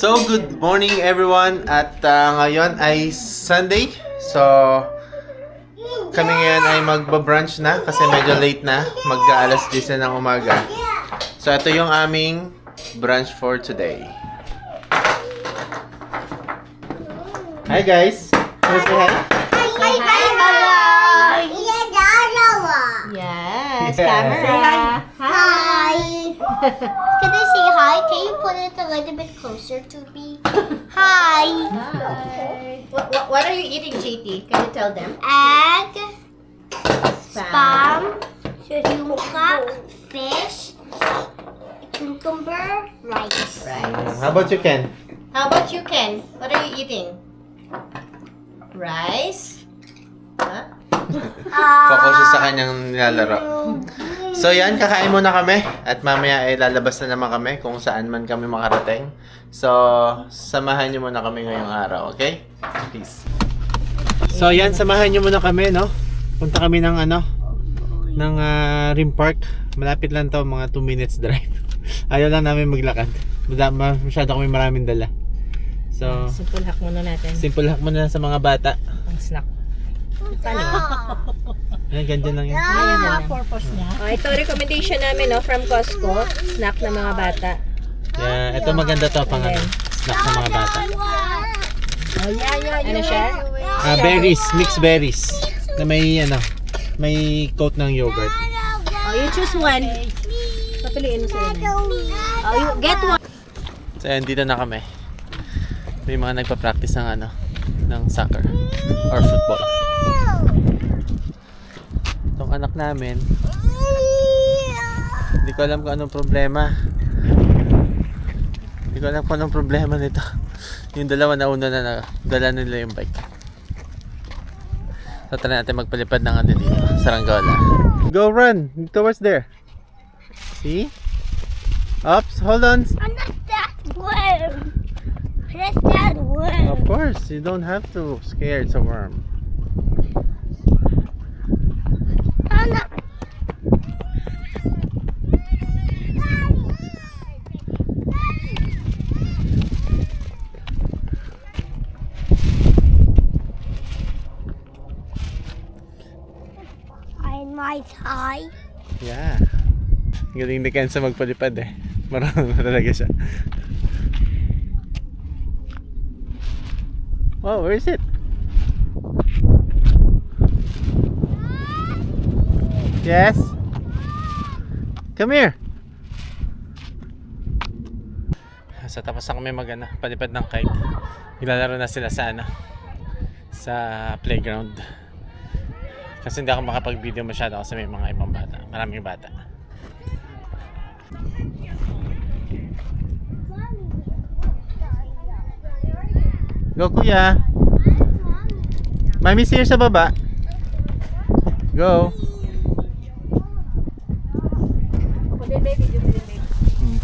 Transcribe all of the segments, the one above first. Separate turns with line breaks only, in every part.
So, good morning everyone at ngayon ay Sunday. So, kami ngayon ay magba-brunch na kasi medyo late na. Mag-aalas 10 na ng umaga. So, ito yung aming brunch for today. Hi guys! Can you say hi?
Hi, bye-bye!
Yes,
Yeah.
camera.
Hi! Can I say hi? Can you put it a little bit closer to me? Hi!
Hi. What are you eating, JT? Can you tell them?
Egg, spam, yuca, fish, cucumber, rice.
Rice.
How about you, Ken?
How about you, Ken? What are you eating? Rice? Huh?
Focus siya sa kanyang nilalaro. So yan, kakain muna kami at mamaya ay lalabas na naman kami kung saan man kami makarating. So, samahan niyo muna kami ngayong araw, okay? Peace. So yan, samahan niyo muna kami, no? Punta kami ng ng Rim Park. Malapit lang to, mga 2 minutes drive. Ayaw lang namin maglakad. Masyado kami maraming dala. So,
Simple hack muna natin.
simple hack muna sa mga bata.
Ang snack. Paano?
Ayan, ganyan lang yan.
Ayan na lang. Ito recommendation namin, no, from Costco. Snack ng mga bata.
Yeah, ito maganda to pang snack ng mga bata.
Ano siya?
Berries, mixed berries. Na may may coat ng yogurt.
Oh, you choose one. Papiliin mo sila. Oh, you get one.
So ayan, dito na kami. May mga nagpa-practice ng ng soccer or football. Itong anak namin, hindi ko alam kung anong problema. Hindi ko alam kung anong problema nito. Yung dalawa na una na dala nila yung bike. So try natin magpalipad ng dito, saranggola. Go run towards there. See? Oops, hold on.
I'm not that worm. That's that worm.
Of course, you don't have to scare, it's a worm.
I'm not. I'm my tie.
Yeah. Galing ni Ken sa magpalipad eh. Marunong na talaga siya. Oh, where is it? Yes? Come here. So tapos na kami palipad ng kite. Naglalaro na sila sa sa playground. Kasi hindi ako makapag-video masyado kasi may mga ibang bata. Maraming bata. Go kuya. Mami's here sa baba. Go.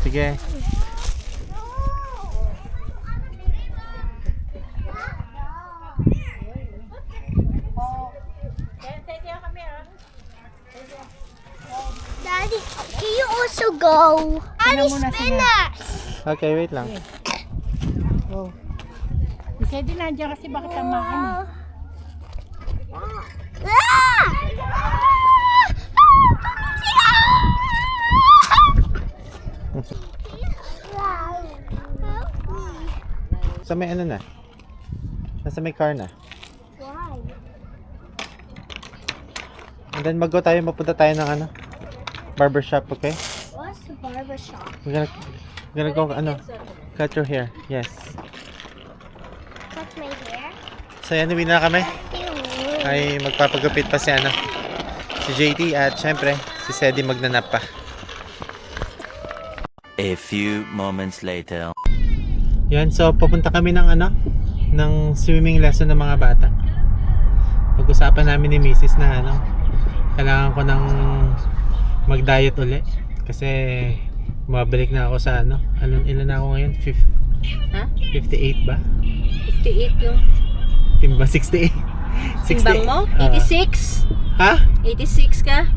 Sige.
Daddy, can you also go? Daddy, spin us.
Okay, wait lang.
Pwede nandiyan kasi bakit tamaan?
Sa may na? Nasa may car na.
Why?
And then mapunta tayo ng barbershop, okay?
What's the barber shop?
We're gonna go cut your hair. Yes.
Cut my hair?
So yan, uwi na kami.
Ew.
Ay magpapagupit pa si JT at syempre si Sedi magnanap pa.
A few moments later.
Yan, so papunta kami ng ng swimming lesson ng mga bata. Pag-usapan namin ni Mrs. na kailangan ko ng mag-diet uli kasi mabalik na ako sa ilan na ako ngayon? 58 ba?
58 yung
Timba 68.
timbang mo? 86?
Ha?
86 ka?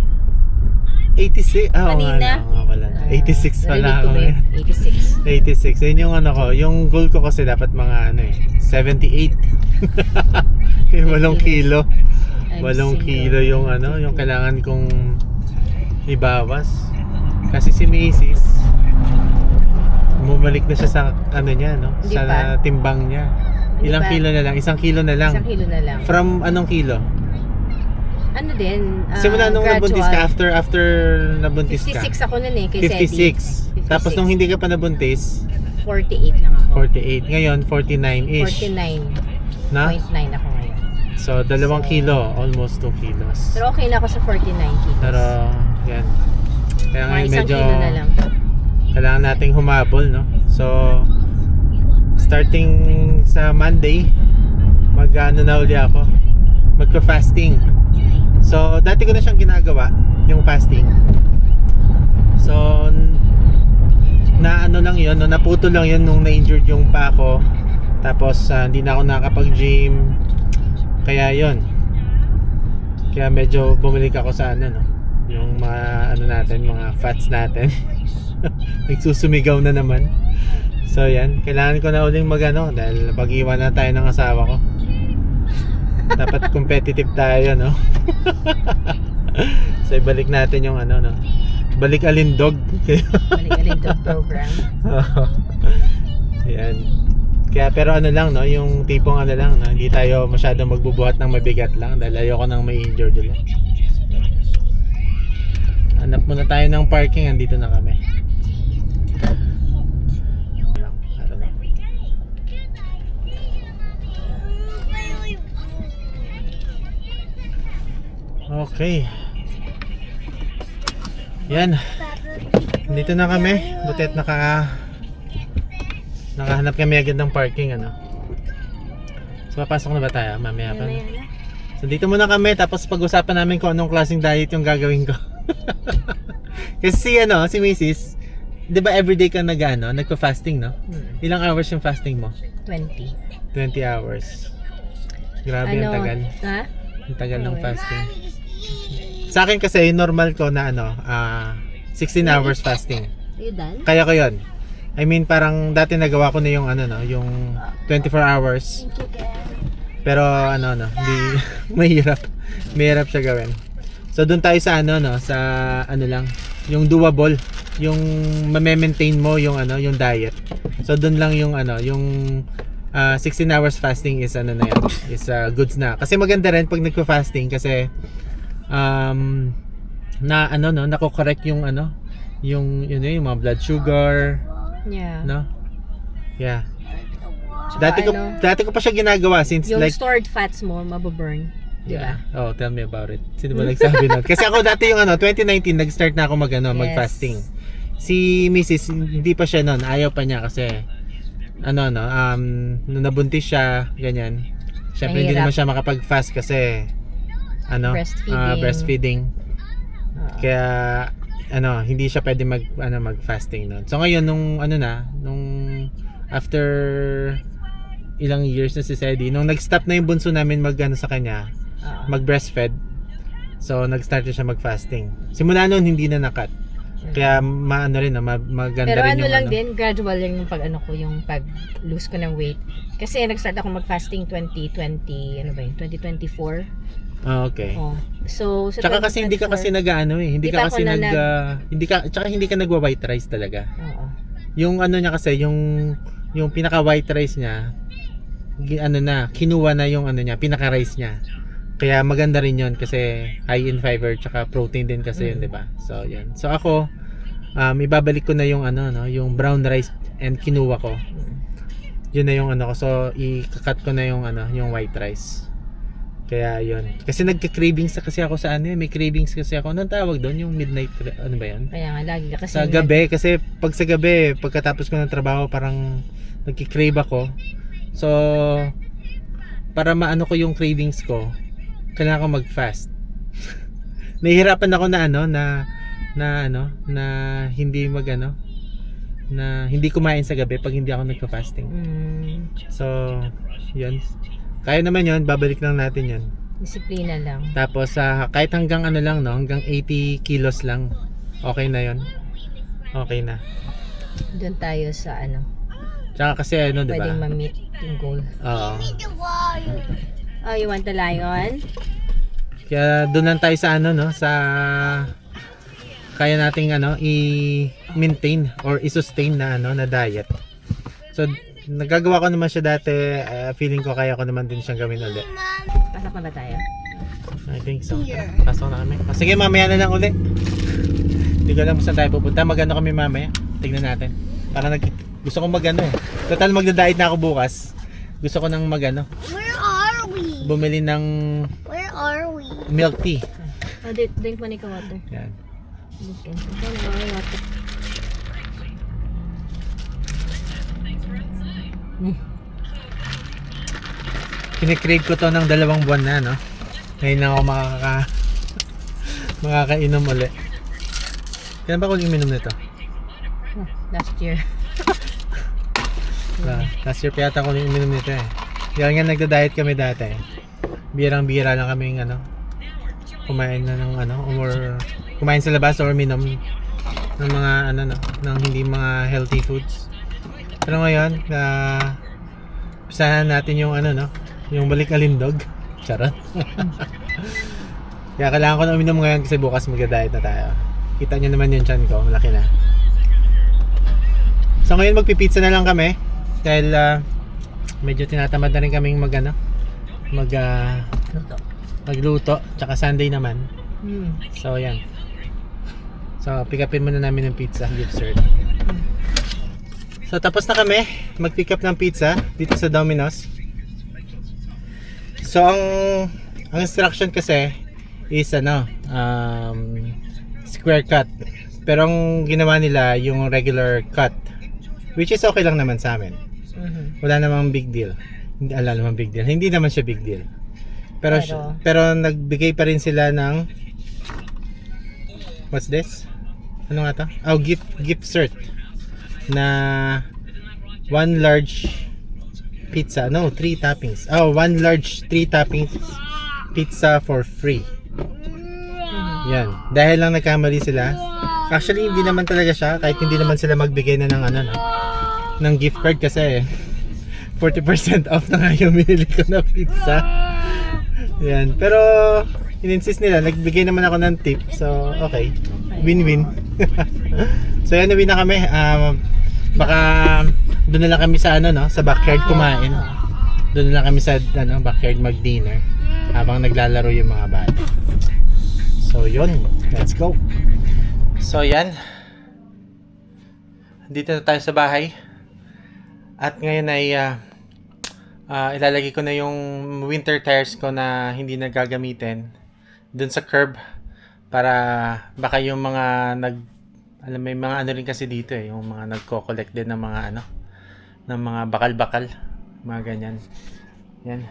86? Oh,
Kanina?
wala na. 86 pala
Narinig
ako
ko ba yun?
ngayon.
86.
86. Yun yung ano ko. Yung goal ko kasi dapat mga ano 78. Yung 8 kilo.
I'm
8
single.
kilo yung ano, yung kailangan kong ibawas. Kasi si Macy's, bumalik na siya sa ano niya, no?
Hindi
Sa
pa.
timbang niya.
Hindi
Ilang
pa.
kilo na lang? 1 kilo na lang.
1 kilo na lang.
From anong kilo?
Ano din?
Simula nung nabuntis ka,
gradual.
after nabuntis ka.
56 ako nun kay Sedi.
56. Tapos nung hindi ka pa nabuntis,
48 lang ako.
48. Ngayon, 49-ish.
49.9
Na?
ako ngayon.
So, 2 kilo. Almost 2 kilos.
Pero okay na ako sa 49 kilos.
Pero, yan. Kaya
Mga
ngayon
1
medyo
kilo na lang.
kailangan nating humabol, no? So, starting sa Monday, mag-ano na uli ako. Magpa-fasting. So, dati ko na siyang ginagawa, yung fasting. So, na ano lang yun, no? Naputo lang yun nung na-injured yung pa ko. Tapos, hindi na ako nakapag-gym. Kaya yun. Kaya medyo bumalik ako sa ano, no? Yung mga ano natin, mga fats natin. Nagsusumigaw na naman. So yan, kailangan ko na uling magano dahil pag-iwan na tayo ng asawa ko. Dapat competitive tayo, no? So ibalik natin yung ano, no? Balik alindog.
Balik-alin dog program.
Yan. Kaya pero ano lang, no, yung tipong ano lang, no, hindi tayo masyadong magbubuhat ng mabigat lang dahil ayoko nang ma-injured ulit. Hanap muna tayo ng parking, andito na kami. Okay. Yan. Dito na kami. Butit nakahanap kami agad ng parking, ano. So papasok na ba tayo? Mamaya pa. So dito muna kami, tapos pag-usapan namin kung anong klaseng diet yung gagawin ko. Kasi si Mrs. 'Di ba everyday ka nagfa-fasting, no? Ilang hours yung fasting mo?
20.
20 hours. Grabe ang tagal.
Ha?
Ang tagal ng fasting. Sa akin kasi normal ko na 16 hours fasting.
You done?
Kaya ko 'yon. I mean parang dati nagawa ko na yung yung 24 hours. Pero hindi mahirap. Mahirap siya gawin. So doon tayo sa sa lang, yung doable, yung ma-maintain mo yung yung diet. So doon lang yung yung 16 hours fasting is na yan, is goods na. Kasi maganda rin pag nagfa-fasting kasi nako-correct yung yung mga blood sugar,
Yeah.
no? Yeah.
Tsaka
Dati ko pa siya ginagawa since
yung
like
stored fats mo, mababurn. Diba?
Oh, tell me about it. Sino ba nagsabi nun? Kasi ako dati yung 2019 nag-start na ako mag-fasting. Si Mrs. hindi pa siya noon, ayaw pa niya kasi nung nabuntis siya, ganyan. Syempre hindi naman siya makapag-fast kasi breastfeeding. Kaya hindi siya pwede mag-fasting noon. So ngayon nung after ilang years na si Sedi, nung nag-stop na yung bunso namin sa kanya, mag-breastfed. So nag-start na siya mag-fasting. Simula noon hindi na nakat. Kaya maganda
Pero
rin yung
lang din, gradual lang yung yung pag-lose ko ng weight. Kasi nag-start ako mag-fasting 2024.
Okay.
Oh. So sa
Tsaka kasi hindi ka kasi hindi ka kasi hindi ka nagwa-white rice talaga.
Oo.
Yung niya kasi yung pinaka white rice niya kinuha na yung niya, pinaka rice niya. Kaya maganda rin 'yon kasi high in fiber tsaka protein din kasi yun, 'di ba? So, 'yan. So ako ibabalik ko na yung yung brown rice and kinuha ko. Yun na yung ko. So i-cut ko na yung yung white rice. Kaya 'yun. Kasi nagka-cravings kasi ako sa may cravings kasi ako. Anong tawag doon? Yung midnight ba 'yan?
Kaya nga lagi kasi
Sa gabi kasi pag sa gabi pagkatapos ko ng trabaho parang nagki-crave ako. So para maano ko yung cravings ko, kailangan ko mag-fast. Nahihirapan ako na hindi na hindi kumain sa gabi pag hindi ako nagfa-fasting. So, 'yun. Kaya naman 'yun, babalik lang natin 'yun.
disiplina lang.
Tapos kahit hanggang hanggang 80 kilos lang. Okay na 'yon. okay na.
Doon tayo sa ano,
Tsaka kasi ano, di ba?
pwedeng ma-meet yung goal.
Oo.
The water.
Oh, you want the lion?
Kaya doon lang tayo sa ano, no? Sa kaya nating ano, i-maintain or i-sustain na ano, na diet. So, nagagawa ko naman siya dati. Feeling ko kaya ko naman din siyang gawin ulit.
Pasok na ba tayo?
I think so. Pasok na kami. Sige, mamaya na lang ulit. Hindi ko alam kung saan tayo pupunta. Magano kami mamaya. Tignan natin. Para gusto kong magano eh. Total magda-diet na ako bukas. Gusto ko nang magano.
Where are we?
Bumili ng
Where are we?
milk tea.
Oh, drink mo ka water.
Yan.
Okay. Okay, water.
Kinikrave ko to ng 2 buwan na, no? Ngayon na ako makakainom ulit. Kailan ba ako uminom nito?
Oh, last year.
Last year pa yata ako uminom nito eh. Kaya nga nagda-diet kami dati. Birang-bira lang kaming ano, kumain na ng ano, or kumain sa labas or minom ng mga ano, no, ng hindi mga healthy foods. Pero ngayon, usahan natin yung ano, no, yung balik alindog. Charot. Kaya kailangan ko na uminom ngayon kasi bukas magda-diet na tayo. Kita nyo naman yung chan ko, malaki na. So ngayon magpipizza na lang kami dahil medyo tinatamad na rin kaming magluto, tsaka Sunday naman. So yan. So pick upin muna namin ng pizza, gift cert. So tapos na kami mag-pick up ng pizza dito sa Domino's. So ang instruction kasi is ano, square cut. Pero ang ginawa nila yung regular cut, which is okay lang naman sa amin. Wala namang big deal. Hindi naman siya big deal. Pero nagbigay pa rin sila ng what's this? Ano nga to? Oh, gift cert na 1 large pizza. No, 3 toppings. Oh, 1 large 3 toppings pizza for free. Yan. Dahil lang nagkamali sila. Actually, hindi naman talaga siya. Kahit hindi naman sila magbigay na ng ano, no? Ng gift card kasi 40% off na nga yung binili ko na pizza. Yan. Pero in-insist nila, nagbigay naman ako ng tip. So, okay. Win-win. So, yan, uwi na kami. Baka doon na lang kami sa ano, no? Sa backyard kumain. Doon na lang kami sa ano, backyard mag-dinner habang naglalaro yung mga bata. So, yun. Let's go. So, yan. Dito na tayo sa bahay. At ngayon ay ilalagay ko na yung winter tires ko na hindi nagagamitin dun sa curb para baka yung mga may mga ano rin kasi dito eh, yung mga nagko-collect din ng mga ano, ng mga bakal-bakal, mga ganyan. Yan.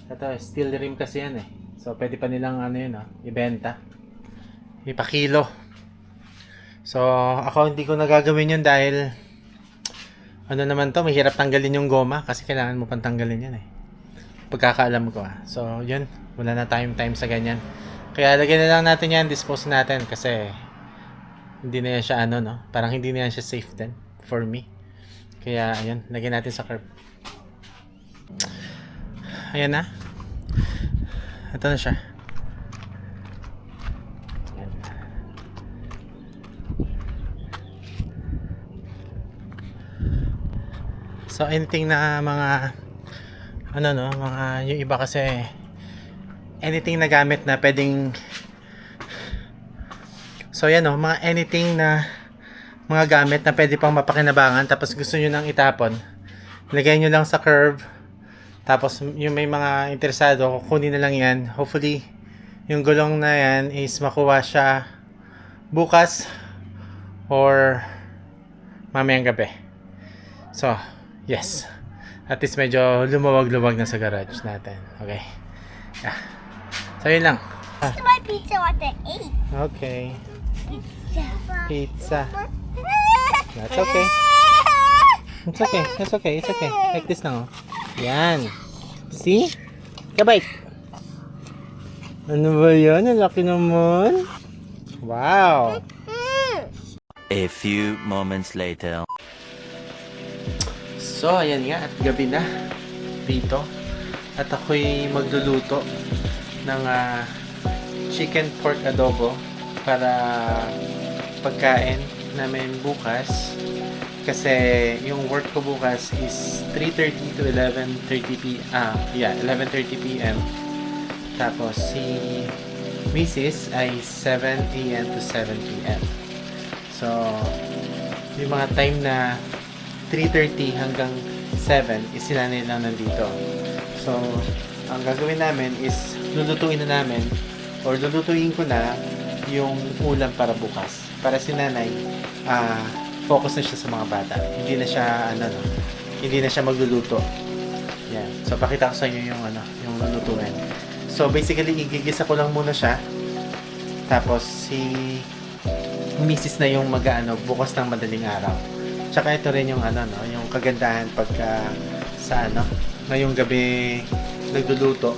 Ito, steel rim kasi yan eh. So, pwede pa nilang ano yun, ibenta. Ipakilo. So, ako hindi ko nagagawin yun dahil ano naman to, mahirap tanggalin yung goma kasi kailangan mo pang tanggalin yan eh. Pagkakaalam ko So, yun. Wala na tayong time sa ganyan. Kaya lagyan na lang natin yan, dispose natin kasi hindi na yan siya ano, no? Parang hindi na yan siya safe din for me. Kaya, ayun. Lagyan natin sa curb. Ayan na. Ito na siya. Ayan. So anything na mga ano no, mga yung iba kasi anything na gamit na pwedeng so yan no, mga anything na mga gamit na pwede pang mapakinabangan tapos gusto nyo nang itapon, lagay nyo lang sa curb. Tapos yung may mga interesado, kukunin na lang yan. Hopefully yung gulong na yan is makuha siya bukas or mamayang gabi. So yes. At least medyo lumawag-luwag na sa garage natin. Okay. Yeah. So, yun lang.
This is my pizza what I ate.
Okay. Pizza. That's okay. It's okay. It's okay. It's okay. Like this lang. Yan. See? Kabait. Ano ba yan? Ang laki naman. Wow.
A few moments later.
So, ayan nga, at gabi na dito. At ako'y magluluto ng chicken pork adobo para pagkain namin bukas. Kasi yung work ko bukas is 3:30 to 11:30 p.m. Tapos si Mrs. ay 7 a.m. to 7 p.m. So, yung mga time na 3:30 hanggang 7 is sila nilang nandito. So, ang gagawin namin is lulutuin na namin or lulutuin ko na yung ulam para bukas. Para si nanay, focus na siya sa mga bata. Hindi na siya, hindi na siya magluluto. Yan. So, pakita ko sa inyo yung, yung lulutuin. So, basically, igigisa ko lang muna siya. Tapos, si Mrs. na yung bukas ng madaling araw. Tsaka ito rin yung yung kagandahan pagka sa ngayong gabi nagluluto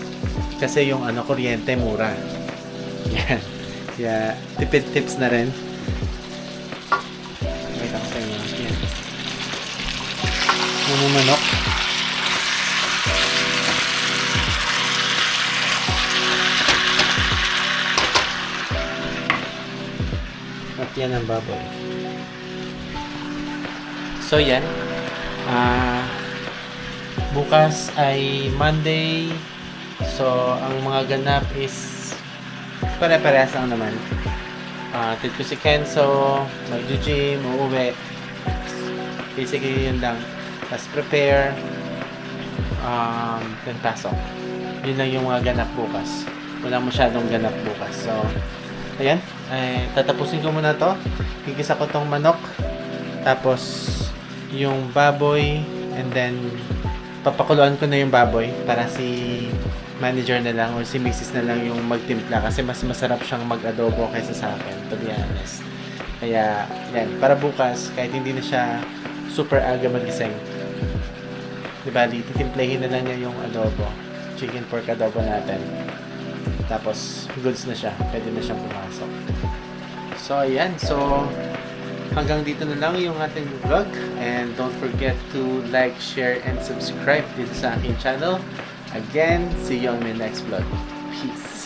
kasi yung kuryente mura. Yan. Kaya tipid tips na rin. Wait ako sa inyo. Yan. Yung manok. At yan ang baboy. So yan, bukas ay Monday. So ang mga ganap is pare-parehas lang naman. Tid ko si Kenzo, mag-gym, uuwi. Basically yun lang. Tapos prepare, then pasok. Yun lang yung mga ganap bukas. Wala masyadong ganap bukas. So, ayan, tatapusin ko muna to. Gigisa ko tong manok. Tapos yung baboy, and then papakuluan ko na yung baboy para si manager na lang or si Mrs. na lang yung magtimpla kasi mas masarap siyang mag-adobo kaysa sa akin, to be honest. Kaya yan, para bukas kahit hindi na siya super aga magising, diba, titimplahin na lang niya yung adobo, chicken pork adobo natin, tapos goods na siya, pwede na siyang pumasok. So ayan, so hanggang dito na lang yung ating vlog. And don't forget to like, share, and subscribe dito sa aking channel. Again, see you on my next vlog. Peace!